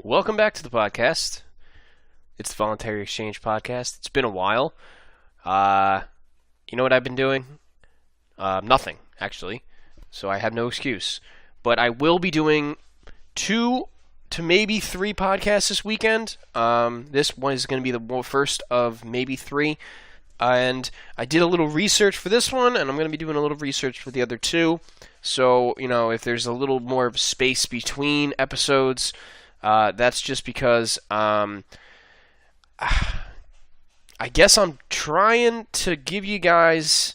Welcome back to the podcast. It's the Voluntary Exchange podcast. It's been a while. Uh, you know what I've been doing? Nothing, actually. So I have no excuse. But I will be doing 2 to maybe 3 podcasts this weekend. This one is going to be the first of maybe 3. And I did a little research for this one, and I'm going to be doing a little research for the other 2. So, if there's a little more of space between episodes, that's just because I guess I'm trying to give you guys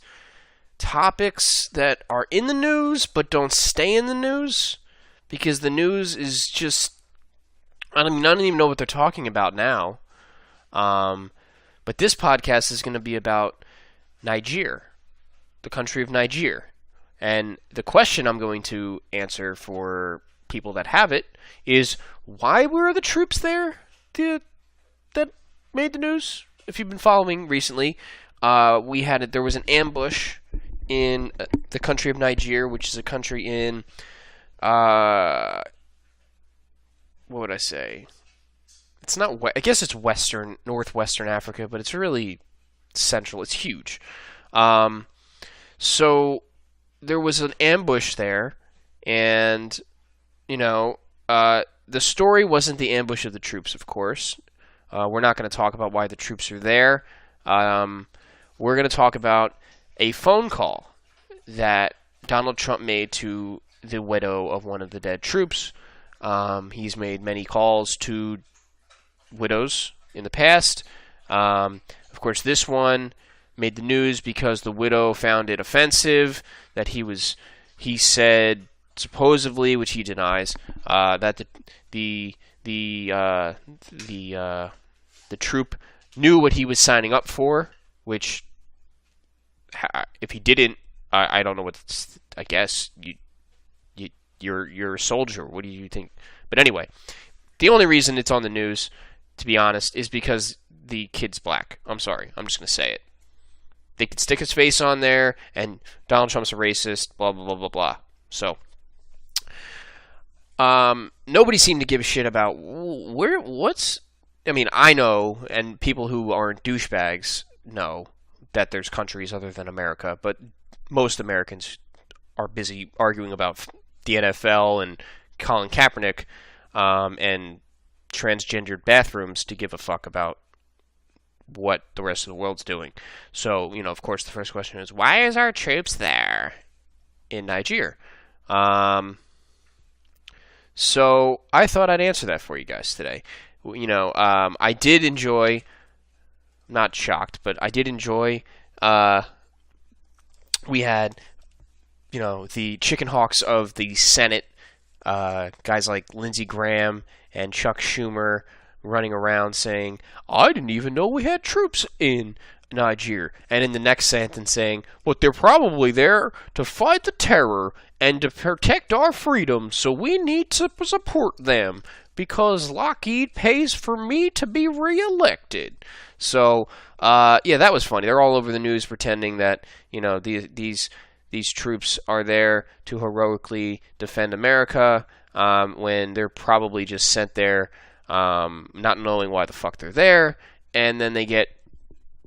topics that are in the news but don't stay in the news, because the news is just, I don't even know what they're talking about now. But this podcast is going to be about Niger, the country of Niger. And the question I'm going to answer for people that have it is, why were the troops there that made the news? If you've been following recently, there was an ambush in the country of Niger, which is a country in, what would I say? It's not, I guess it's northwestern Africa, but it's really central. It's huge. So there was an ambush there, and, the story wasn't the ambush of the troops, of course. We're not going to talk about why the troops are there. We're going to talk about a phone call that Donald Trump made to the widow of one of the dead troops. He's made many calls to widows in the past. Of course, this one made the news because the widow found it offensive that he said, supposedly, which he denies, that the troop knew what he was signing up for, which, if he didn't, I don't know what. I guess you're a soldier. What do you think? But anyway, the only reason it's on the news, to be honest, is because the kid's black. I'm sorry. I'm just going to say it. They could stick his face on there, and Donald Trump's a racist, blah, blah, blah, blah, blah. So, nobody seemed to give a shit about I know, and people who aren't douchebags know that there's countries other than America, but most Americans are busy arguing about the NFL and Colin Kaepernick, and transgendered bathrooms to give a fuck about what the rest of the world's doing. So, of course, the first question is, why is our troops there in Niger? So I thought I'd answer that for you guys today. I did enjoy, not shocked, but I did enjoy, we had, the chicken hawks of the Senate, guys like Lindsey Graham and Chuck Schumer running around saying, I didn't even know we had troops in Niger. And in the next sentence saying, but they're probably there to fight the terror and to protect our freedom, so we need to support them because Lockheed pays for me to be reelected. So, that was funny. They're all over the news pretending that, these troops are there to heroically defend America, when they're probably just sent there not knowing why the fuck they're there, and then they get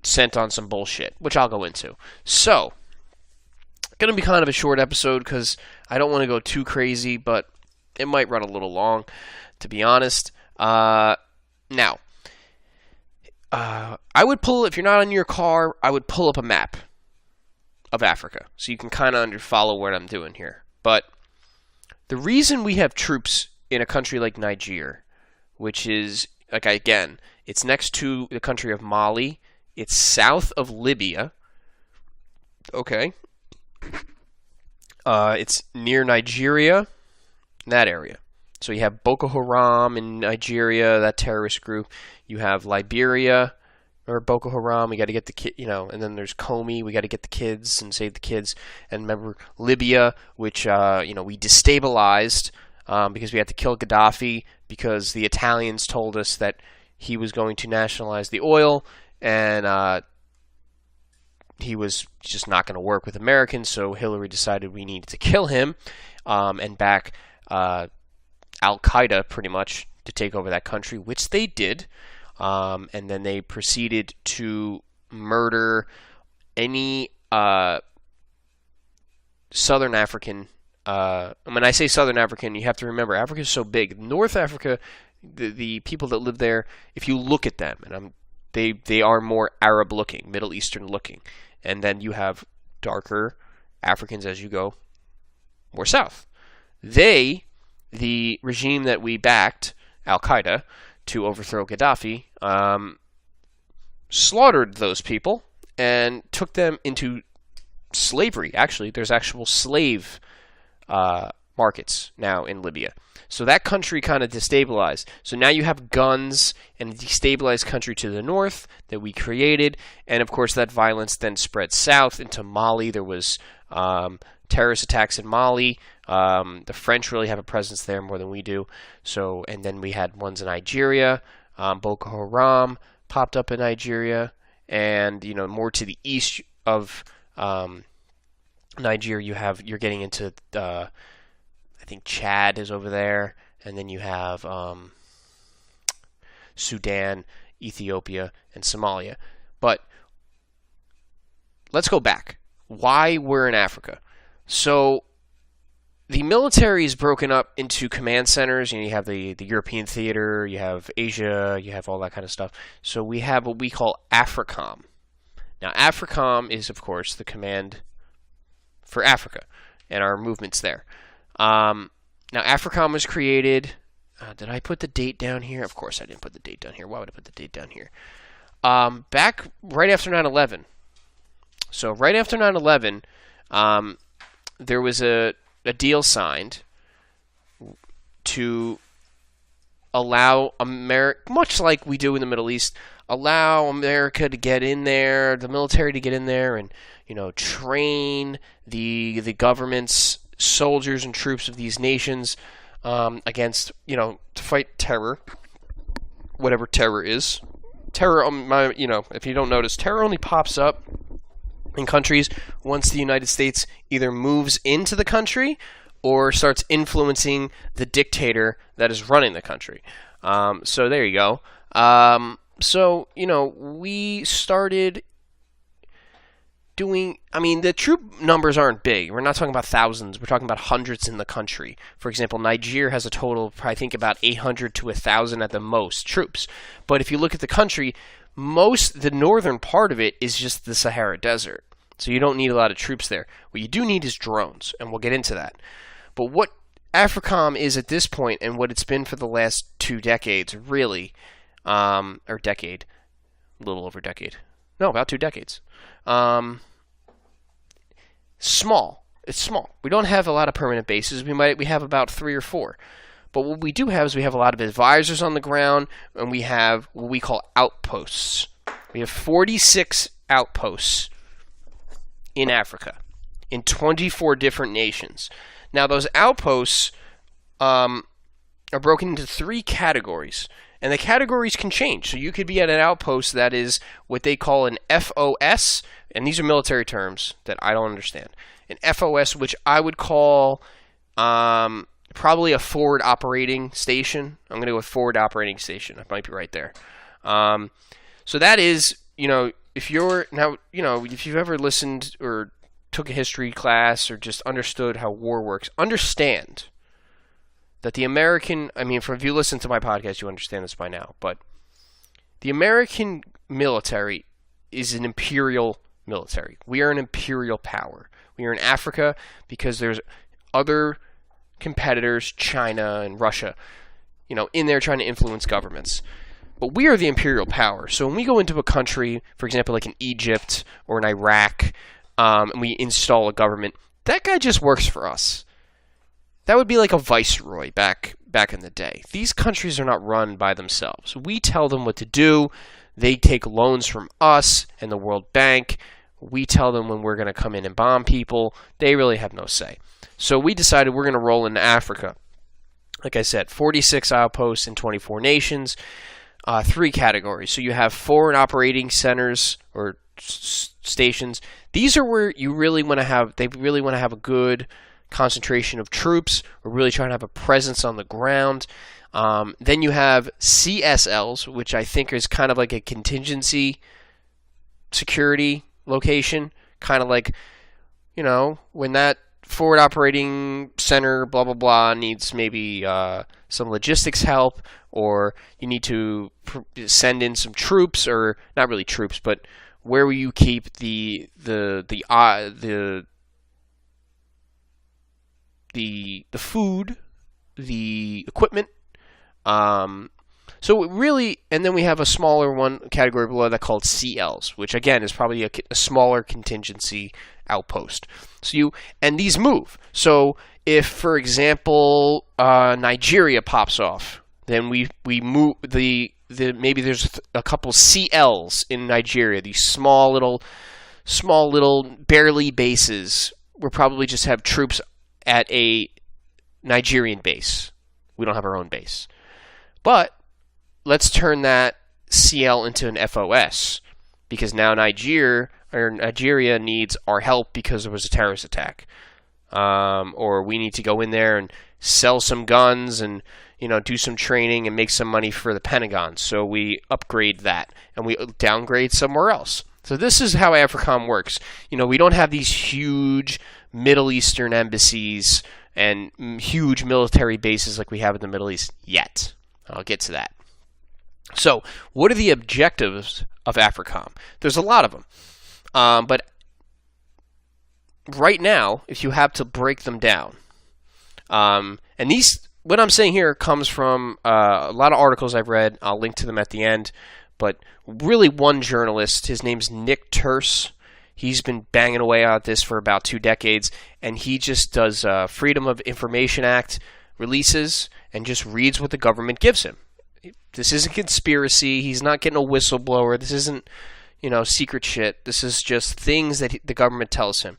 sent on some bullshit, which I'll go into. So, going to be kind of a short episode because I don't want to go too crazy, but it might run a little long, to be honest. Now, I would if you're not in your car, I would pull up a map of Africa, so you can kind of follow what I'm doing here. But the reason we have troops in a country like Niger, which is, again, it's next to the country of Mali, it's south of Libya, okay? It's near Nigeria, in that area. So you have Boko Haram in Nigeria, that terrorist group. You have Liberia, or Boko Haram, we got to get the kid, and then there's Comey, we got to get the kids and save the kids. And remember Libya, which, we destabilized because we had to kill Qaddafi because the Italians told us that he was going to nationalize the oil, and he was just not going to work with Americans, so Hillary decided we needed to kill him and back Al-Qaeda pretty much to take over that country, which they did. And then they proceeded to murder any Southern African. When I say Southern African, you have to remember Africa is so big. North Africa, the people that live there, if you look at them, and they are more Arab looking, Middle Eastern looking, and then you have darker Africans as you go more south. The regime that we backed, Al-Qaeda, to overthrow Qaddafi, slaughtered those people and took them into slavery. Actually, there's actual slave markets now in Libya. So that country kind of destabilized. So now you have guns and a destabilized country to the north that we created. And of course, that violence then spread south into Mali. There was terrorist attacks in Mali. The French really have a presence there more than we do. So, and then we had ones in Nigeria. Boko Haram popped up in Nigeria. And, more to the east of Niger, you're getting into, I think Chad is over there, and then you have Sudan, Ethiopia, and Somalia. But let's go back. Why we're in Africa? So the military is broken up into command centers. You have the European theater, you have Asia, you have all that kind of stuff. So we have what we call AFRICOM. Now, AFRICOM is, of course, the command for Africa and our movements there. Now, AFRICOM was created. Did I put the date down here? Of course I didn't put the date down here. Why would I put the date down here? Back right after 9/11. So right after 9/11, there was a deal signed to allow America, much like we do in the Middle East, allow America to get in there, the military to get in there and, train the government's soldiers and troops of these nations against, to fight terror, whatever terror is. Terror, if you don't notice, terror only pops up in countries once the United States either moves into the country or starts influencing the dictator that is running the country. So there you go. We started doing, the troop numbers aren't big. We're not talking about thousands. We're talking about hundreds in the country. For example, Niger has a total of, I think, about 800 to 1,000 at the most troops. But if you look at the country, the northern part of it is just the Sahara Desert. So you don't need a lot of troops there. What you do need is drones, and we'll get into that. But what AFRICOM is at this point, and what it's been for the last 2 decades, really, or decade, a little over a decade. No, about 2 decades. Small. It's small. We don't have a lot of permanent bases. We have about 3 or 4. But what we do have is we have a lot of advisors on the ground, and we have what we call outposts. We have 46 outposts in Africa, in 24 different nations. Now, those outposts are broken into 3 categories, and the categories can change. So you could be at an outpost that is what they call an FOS, and these are military terms that I don't understand. An FOS, which I would call probably a forward operating station. I'm going to go with forward operating station. I might be right there. So that is, if you've ever listened or took a history class or just understood how war works, understand that the American, if you listen to my podcast, you understand this by now, but the American military is an imperial military. We are an imperial power. We are in Africa because there's other competitors, China and Russia, in there trying to influence governments. But we are the imperial power. So when we go into a country, for example, like in Egypt or in Iraq, and we install a government, that guy just works for us. That would be like a viceroy back in the day. These countries are not run by themselves. We tell them what to do. They take loans from us and the World Bank. We tell them when we're going to come in and bomb people. They really have no say. So we decided we're going to roll into Africa. Like I said, 46 outposts in 24 nations. 3 categories. So you have forward operating centers or stations. These are where you really want to have. They really want to have a good concentration of troops. We're really trying to have a presence on the ground. Then you have CSLs, which I think is kind of like a contingency security location, kind of like, when that forward operating center, blah, blah, blah, needs maybe some logistics help, or you need to send in some troops, or not really troops, but where will you keep the food, the equipment. So really, and then we have a smaller one category below that called CLs, which again is probably a smaller contingency outpost. And these move. So if, for example, Nigeria pops off, then we move maybe there's a couple CLs in Nigeria, these small little barely bases. We'll probably just have troops at a Nigerian base. We don't have our own base. But let's turn that CL into an FOS, because now Nigeria needs our help because there was a terrorist attack. Or we need to go in there and sell some guns and do some training and make some money for the Pentagon. So we upgrade that and we downgrade somewhere else. So this is how AFRICOM works. We don't have these huge Middle Eastern embassies and huge military bases like we have in the Middle East yet. I'll get to that. So what are the objectives of AFRICOM? There's a lot of them. But right now, if you have to break them down, and what I'm saying here comes from a lot of articles I've read. I'll link to them at the end. But really one journalist, his name's Nick Turse. He's been banging away at this for about 2 decades, and he just does Freedom of Information Act releases and just reads what the government gives him. This isn't conspiracy. He's not getting a whistleblower. This isn't, secret shit. This is just things that the government tells him.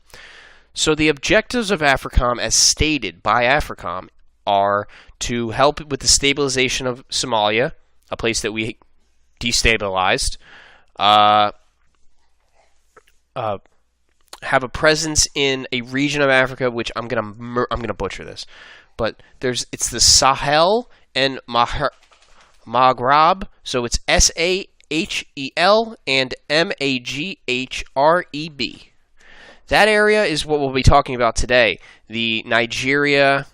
So the objectives of AFRICOM, as stated by AFRICOM, are to help with the stabilization of Somalia, a place that we destabilized, have a presence in a region of Africa, which I'm gonna butcher this, but it's the Sahel and Maghreb, so it's Sahel and Maghreb. That area is what we'll be talking about today. The Niger,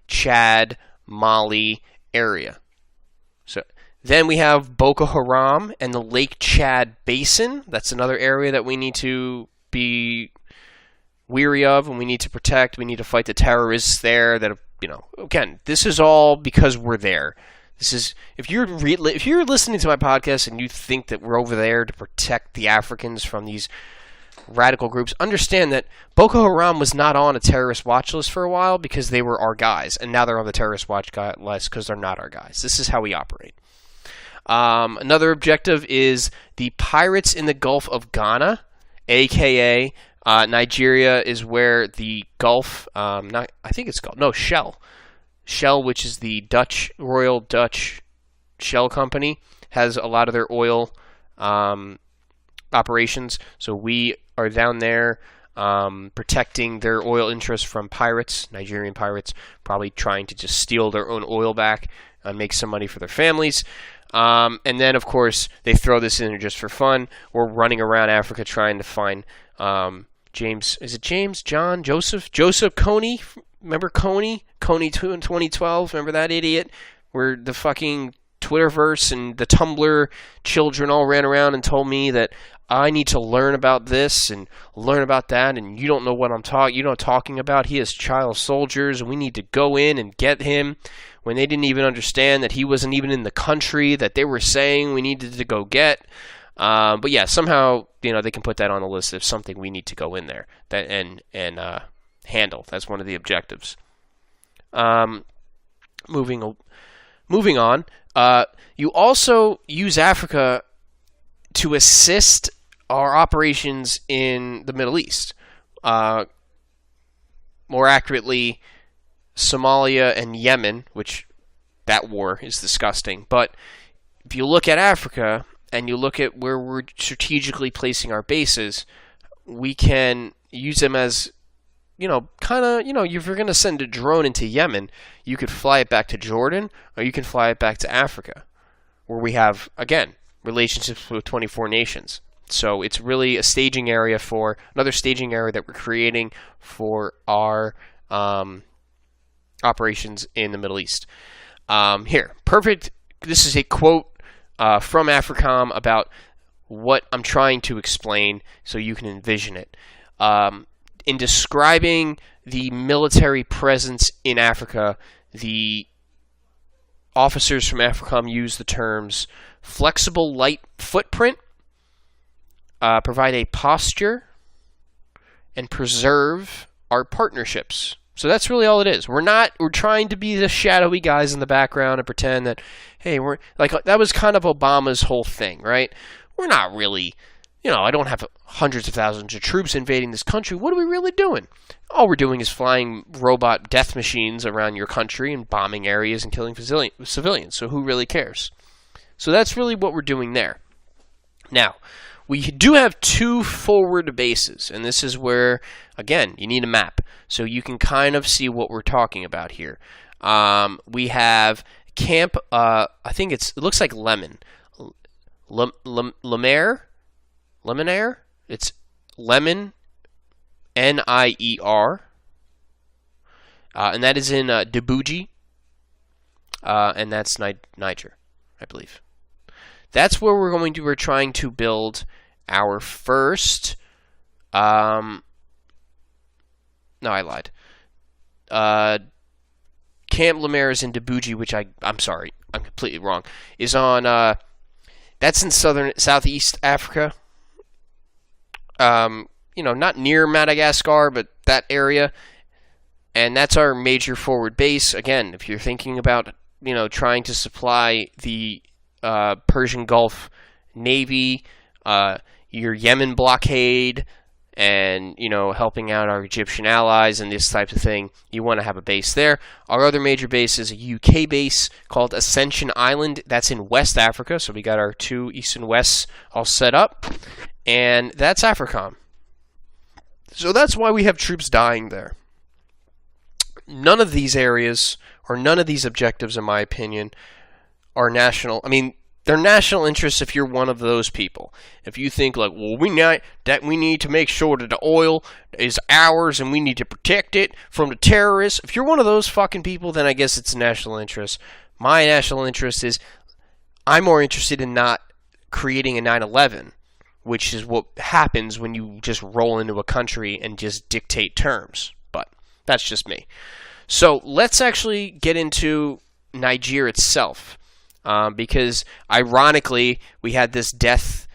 Chad, Mali area. So then we have Boko Haram and the Lake Chad Basin. That's another area that we need to be weary of and we need to protect. We need to fight the terrorists there. Again, this is all because we're there. This is if you're listening to my podcast and you think that we're over there to protect the Africans from these radical groups, understand that Boko Haram was not on a terrorist watch list for a while because they were our guys, and now they're on the terrorist watch list because they're not our guys. This is how we operate. Another objective is the pirates in the Gulf of Ghana, aka Nigeria is where the Gulf, Shell, which is the Royal Dutch Shell Company, has a lot of their oil operations. So we are down there protecting their oil interests from pirates, Nigerian pirates, probably trying to just steal their own oil back and make some money for their families. And then, of course, they throw this in just for fun. We're running around Africa trying to find Joseph Kony. Remember Kony in 2012? Remember that idiot? Where the fucking Twitterverse and the Tumblr children all ran around and told me that I need to learn about this and learn about that, and you don't know what I'm talking about. He has child soldiers, and we need to go in and get him, when they didn't even understand that he wasn't even in the country that they were saying we needed to go get. But yeah, somehow they can put that on the list of something we need to go in there and handle. That's one of the objectives. Moving on. You also use Africa to assist our operations in the Middle East. More accurately, Somalia and Yemen, which that war is disgusting. But if you look at Africa and you look at where we're strategically placing our bases, we can use them as kind of, if you're going to send a drone into Yemen, you could fly it back to Jordan, or you can fly it back to Africa, where we have, again, relationships with 24 nations. So it's really a staging area for another staging area that we're creating for our operations in the Middle East. Here, perfect. This is a quote from AFRICOM about what I'm trying to explain so you can envision it. In describing the military presence in Africa, the officers from AFRICOM use the terms flexible light footprint, provide a posture, and preserve our partnerships. So that's really all it is. We're trying to be the shadowy guys in the background and pretend that, hey, we're like, that was kind of Obama's whole thing, right? We're not really, I don't have hundreds of thousands of troops invading this country. What are we really doing? All we're doing is flying robot death machines around your country and bombing areas and killing civilians. So who really cares? So that's really what we're doing there. Now, we do have 2 forward bases, and this is where, again, you need a map so you can kind of see what we're talking about here. We have Camp, I think it looks like Lemon. Lemonnier? It's Lemon, Nier. And that is in Djibouti, and that's Niger, I believe. That's where we're trying to build our first. No, I lied. Camp Lemaire is in Djibouti, which I'm sorry, I'm completely wrong. Is on that's in southeast Africa. Not near Madagascar, but that area, and that's our major forward base. Again, if you're thinking about trying to supply the Persian Gulf Navy, your Yemen blockade, and helping out our Egyptian allies and this type of thing, you want to have a base there. Our other major base is a UK base called Ascension Island. That's in West Africa, so we got our 2 east and west all set up, and that's AFRICOM. So that's why we have troops dying there. None of these areas or none of these objectives, in my opinion, are national. I mean, they're national interests if you're one of those people. If you think like, well, we need to make sure that the oil is ours and we need to protect it from the terrorists. If you're one of those fucking people, then I guess it's a national interest. My national interest is I'm more interested in not creating a 9/11, which is what happens when you just roll into a country and just dictate terms. But that's just me. So let's actually get into Niger itself. Because ironically, we had this this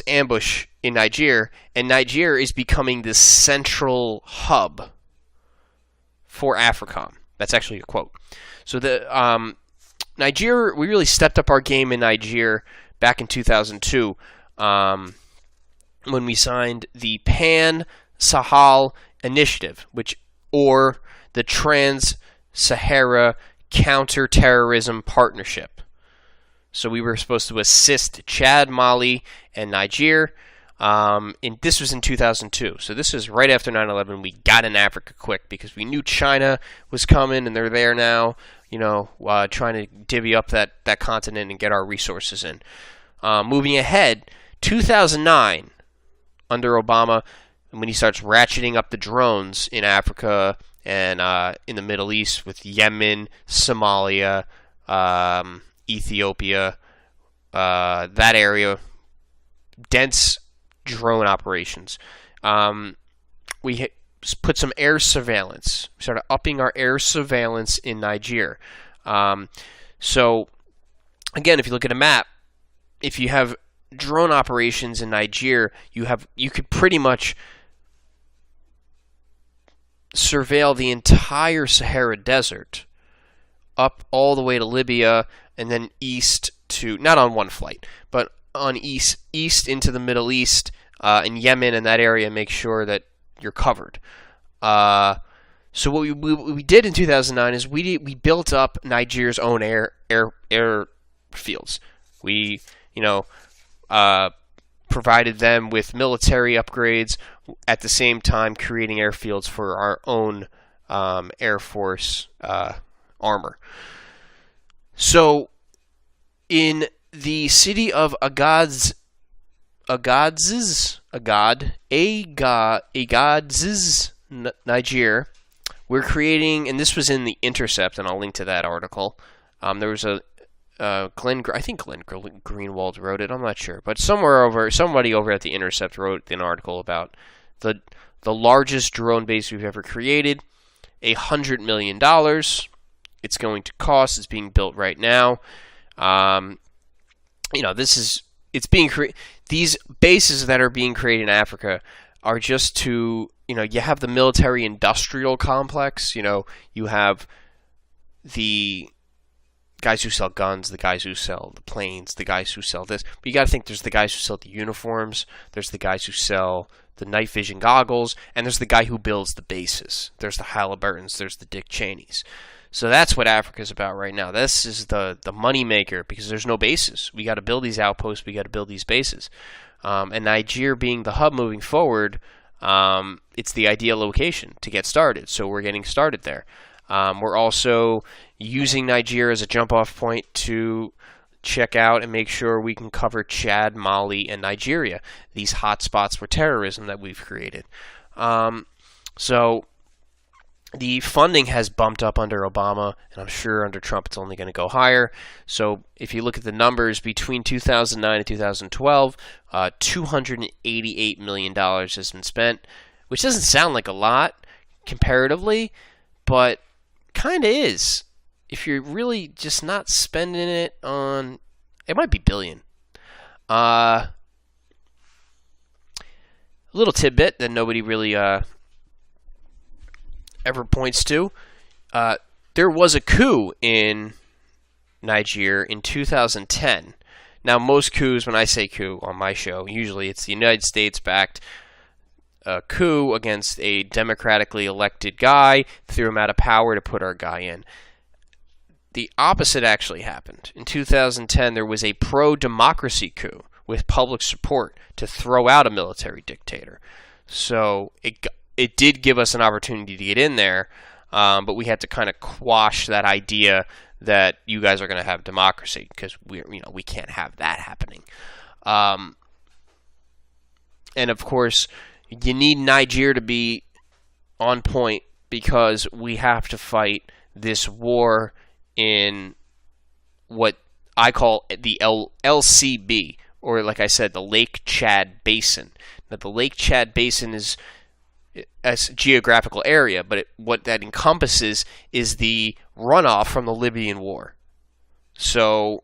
ambush in Niger, and Niger is becoming the central hub for AFRICOM. That's actually a quote. So the Niger, we really stepped up our game in Niger back in 2002 when we signed the Pan-Sahel Initiative, or the Trans-Sahara Counterterrorism Partnership. So we were supposed to assist Chad, Mali, and Niger. This was in 2002. So this is right after 9/11. We got in Africa quick because we knew China was coming, and they're there now, trying to divvy up that continent and get our resources in. Moving ahead, 2009, under Obama, when he starts ratcheting up the drones in Africa and in the Middle East with Yemen, Somalia, Ethiopia, that area, dense drone operations. We put some air surveillance. We started upping our air surveillance in Niger. So, again, if you look at a map, if you have drone operations in Niger, you could pretty much surveil the entire Sahara Desert up all the way to Libya and then east to, not on one flight, but on east into the Middle East and Yemen and that area, make sure that you're covered. So what we did in 2009 is we built up Niger's own air fields. We provided them with military upgrades, at the same time creating airfields for our own Air Force armor. So, in the city of Agadzes, Niger, we're creating, and this was in The Intercept, and I'll link to that article. There was I think Glenn Greenwald wrote it, I'm not sure, but somebody over at The Intercept wrote an article about the largest drone base we've ever created, $100 million. It's going to cost. It's being built right now. These bases that are being created in Africa are just to, you have the military-industrial complex. You have the guys who sell guns, the guys who sell the planes, the guys who sell this. But you got to think there's the guys who sell the uniforms, there's the guys who sell the night vision goggles, and there's the guy who builds the bases. There's the Halliburtons, there's the Dick Cheneys. So that's what Africa's about right now. This is the money maker, because there's no bases. We got to build these outposts. We got to build these bases. And Niger being the hub moving forward, it's the ideal location to get started. So we're getting started there. We're also using Niger as a jump-off point to check out and make sure we can cover Chad, Mali, and Nigeria, these hot spots for terrorism that we've created. So the funding has bumped up under Obama, and I'm sure under Trump it's only going to go higher. So if you look at the numbers between 2009 and 2012, $288 million has been spent, which doesn't sound like a lot comparatively, but kind of is. If you're really just not spending it on, it might be billion. A little tidbit that nobody really ever points to. There was a coup in Niger in 2010. Now, most coups, when I say coup on my show, usually it's the United States-backed coup against a democratically elected guy, threw him out of power to put our guy in. The opposite actually happened. In 2010, there was a pro-democracy coup with public support to throw out a military dictator. So it did give us an opportunity to get in there, but we had to kind of quash that idea that you guys are going to have democracy, because we can't have that happening. And of course, you need Niger to be on point, because we have to fight this war in what I call the LCB, or like I said, the Lake Chad Basin. Now, the Lake Chad Basin is a geographical area, but what that encompasses is the runoff from the Libyan war. So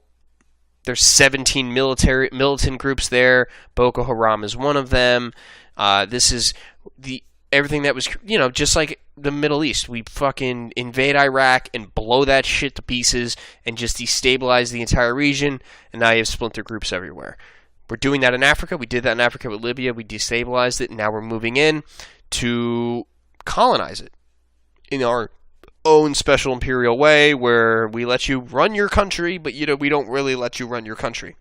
there's 17 militant groups there. Boko Haram is one of them. This is everything that was, just like the Middle East. We fucking invade Iraq and blow that shit to pieces and just destabilize the entire region, and now you have splinter groups everywhere. We're doing that in Africa. We did that in Africa with Libya. We destabilized it, and now we're moving in to colonize it in our own special imperial way, where we let you run your country, but we don't really let you run your country.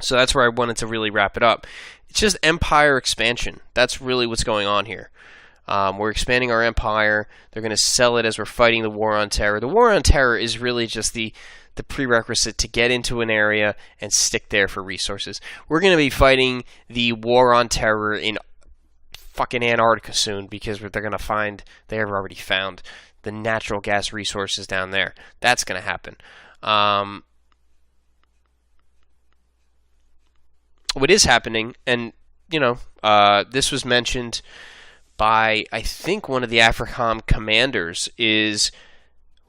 So that's where I wanted to really wrap it up. It's just empire expansion. That's really what's going on here. We're expanding our empire. They're going to sell it as we're fighting the war on terror. The war on terror is really just the prerequisite to get into an area and stick there for resources. We're going to be fighting the war on terror in fucking Antarctica soon, because they're going to find, they have already found, the natural gas resources down there. That's going to happen. What is happening, and this was mentioned by, I think, one of the AFRICOM commanders, is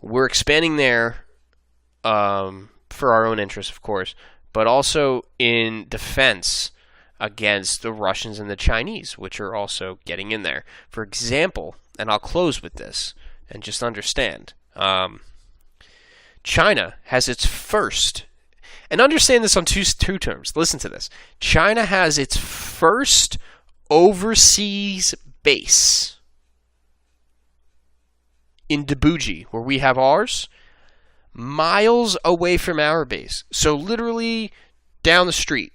we're expanding there for our own interests, of course, but also in defense against the Russians and the Chinese, which are also getting in there. For example, and I'll close with this, and just understand, China has its first, and understand this on two terms, listen to this, China has its first overseas base in Djibouti, where we have ours, miles away from our base. So literally down the street.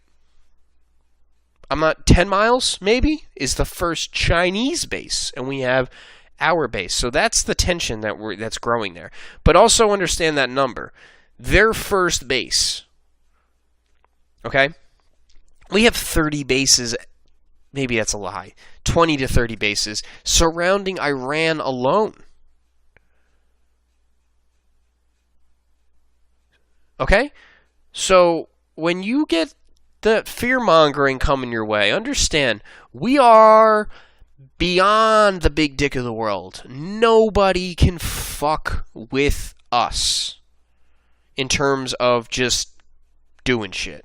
I'm not 10 miles, maybe, is the first Chinese base, and we have our base. So that's the tension that's growing there. But also understand that number. Their first base, okay? We have 30 bases, maybe that's a lie, 20 to 30 bases surrounding Iran alone. Okay? So when you get the fear-mongering coming your way, understand, we are beyond the big dick of the world. Nobody can fuck with us in terms of just doing shit.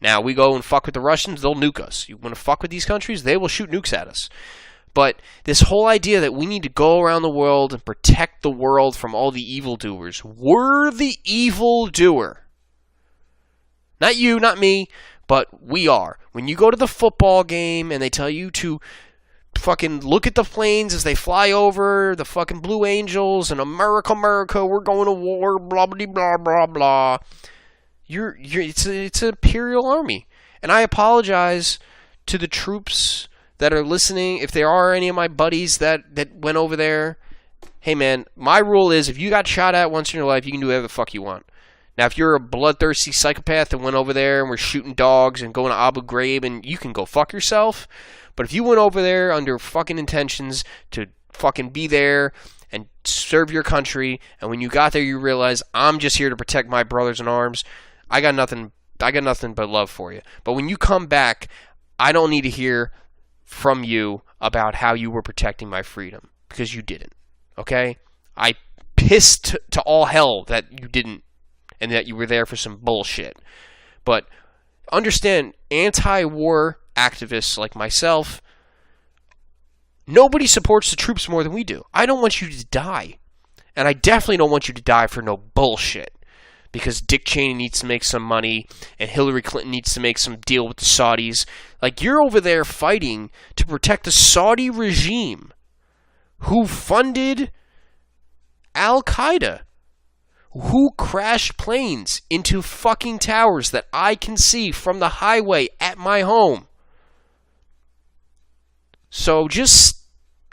Now, we go and fuck with the Russians, they'll nuke us. You want to fuck with these countries, they will shoot nukes at us. But this whole idea that we need to go around the world and protect the world from all the evildoers. We're the evildoer. Not you, not me, but we are. When you go to the football game and they tell you to fucking look at the planes as they fly over, the fucking Blue Angels, and America, we're going to war, blah, blah, blah, blah, blah. It's an imperial army. And I apologize to the troops that are listening. If there are any of my buddies that went over there, hey man, my rule is if you got shot at once in your life, you can do whatever the fuck you want. Now, if you're a bloodthirsty psychopath that went over there and we're shooting dogs and going to Abu Ghraib, and you can go fuck yourself. But if you went over there under fucking intentions to fucking be there and serve your country, and when you got there you realize, I'm just here to protect my brothers in arms, I got nothing but love for you. But when you come back, I don't need to hear from you about how you were protecting my freedom, because you didn't. Okay? I pissed to all hell that you didn't, and that you were there for some bullshit. But understand, anti-war activists like myself, nobody supports the troops more than we do. I don't want you to die. And I definitely don't want you to die for no bullshit. Because Dick Cheney needs to make some money, and Hillary Clinton needs to make some deal with the Saudis. Like, you're over there fighting to protect the Saudi regime who funded Al-Qaeda, who crashed planes into fucking towers that I can see from the highway at my home. So just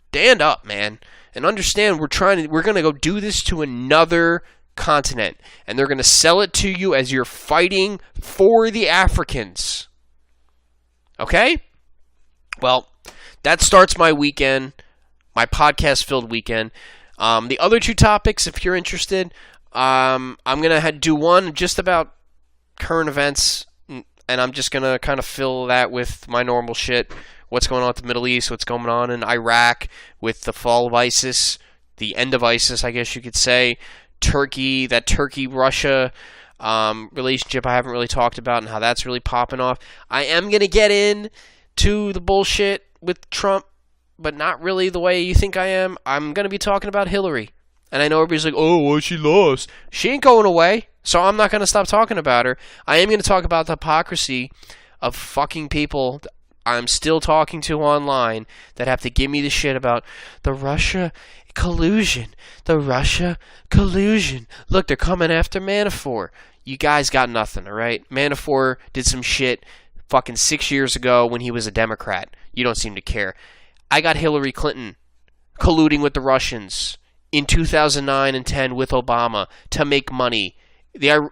stand up, man, and understand we're going to go do this to another continent, and they're going to sell it to you as you're fighting for the Africans. Okay? Well, that starts my weekend, my podcast-filled weekend. The other two topics, if you're interested, I'm going to do one just about current events, and I'm just going to kind of fill that with my normal shit. What's going on with the Middle East, what's going on in Iraq with the fall of ISIS, the end of ISIS, I guess you could say. Turkey, that Turkey-Russia relationship I haven't really talked about and how that's really popping off. I am going to get into the bullshit with Trump, but not really the way you think I am. I'm going to be talking about Hillary. And I know everybody's like, oh, well, she lost. She ain't going away, so I'm not going to stop talking about her. I am going to talk about the hypocrisy of fucking people I'm still talking to online that have to give me the shit about the Russia collusion. The Russia collusion. Look, they're coming after Manafort. You guys got nothing, alright? Manafort did some shit fucking 6 years ago when he was a Democrat. You don't seem to care. I got Hillary Clinton colluding with the Russians in 2009 and 10 with Obama to make money. The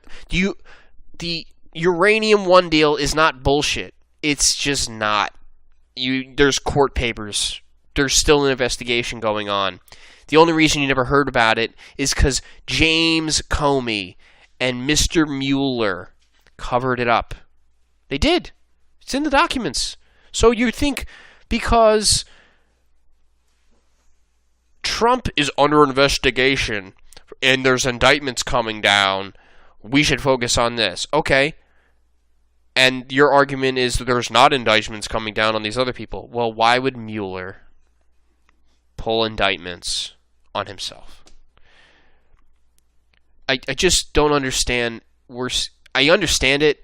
Uranium One deal is not bullshit. It's just not. There's court papers. There's still an investigation going on. The only reason you never heard about it is because James Comey and Mr. Mueller covered it up. They did. It's in the documents. So you think because Trump is under investigation and there's indictments coming down, we should focus on this. Okay. And your argument is that there's not indictments coming down on these other people. Well, why would Mueller pull indictments on himself? I just don't understand. I understand it.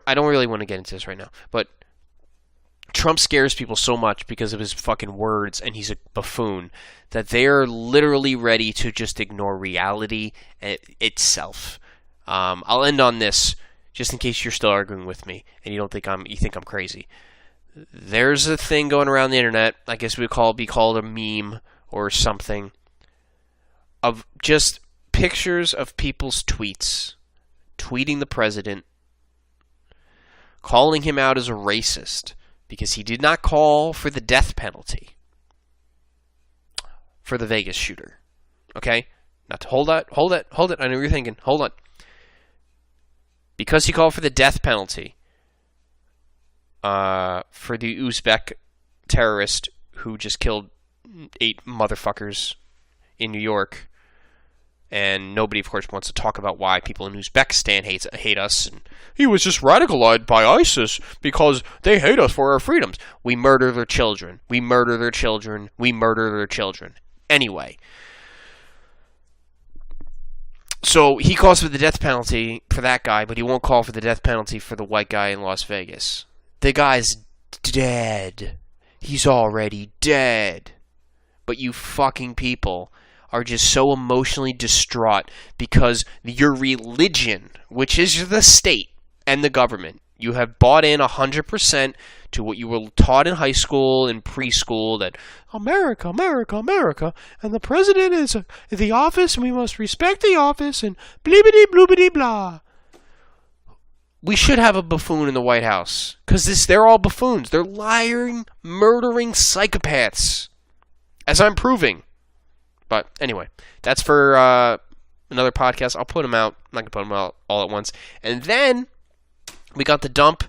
I don't really want to get into this right now, but Trump scares people so much because of his fucking words, and he's a buffoon, that they're literally ready to just ignore reality itself. I'll end on this, just in case you're still arguing with me and you think I'm crazy. there's a thing going around the internet, I guess we would be called a meme or something, of just pictures of people's tweets, tweeting the president, calling him out as a racist because he did not call for the death penalty for the Vegas shooter. Okay? Now, hold it. I know what you're thinking. Hold on. Because he called for the death penalty for the Uzbek terrorist who just killed 8 motherfuckers in New York, and nobody, of course, wants to talk about why people in Uzbekistan hate us, and he was just radicalized by ISIS because they hate us for our freedoms. We murder their children. We murder their children. We murder their children. Anyway. So he calls for the death penalty for that guy, but he won't call for the death penalty for the white guy in Las Vegas. The guy's dead. He's already dead. But you fucking people are just so emotionally distraught because your religion, which is the state and the government, you have bought in 100% to what you were taught in high school and preschool, that America, America, America, and the president is the office, and we must respect the office, and blibbity bloobity blah. We should have a buffoon in the White House, because they're all buffoons. They're lying, murdering psychopaths, as I'm proving. But anyway, that's for another podcast. I'll put them out. I'm not going to put them out all at once. And then we got the dump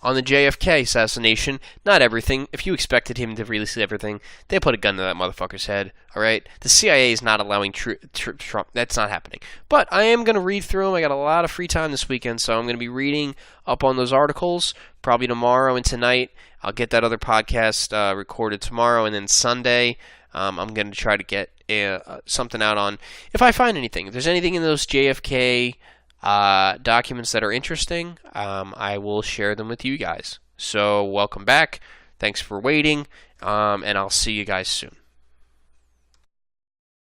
on the JFK assassination. Not everything. If you expected him to release everything, they put a gun to that motherfucker's head. All right? The CIA is not allowing Trump. That's not happening. But I am going to read through them. I got a lot of free time this weekend, so I'm going to be reading up on those articles probably tomorrow and tonight. I'll get that other podcast recorded tomorrow, and then Sunday I'm going to try to get something out on, if I find anything. If there's anything in those JFK documents that are interesting, I will share them with you guys. So welcome back. Thanks for waiting, and I'll see you guys soon.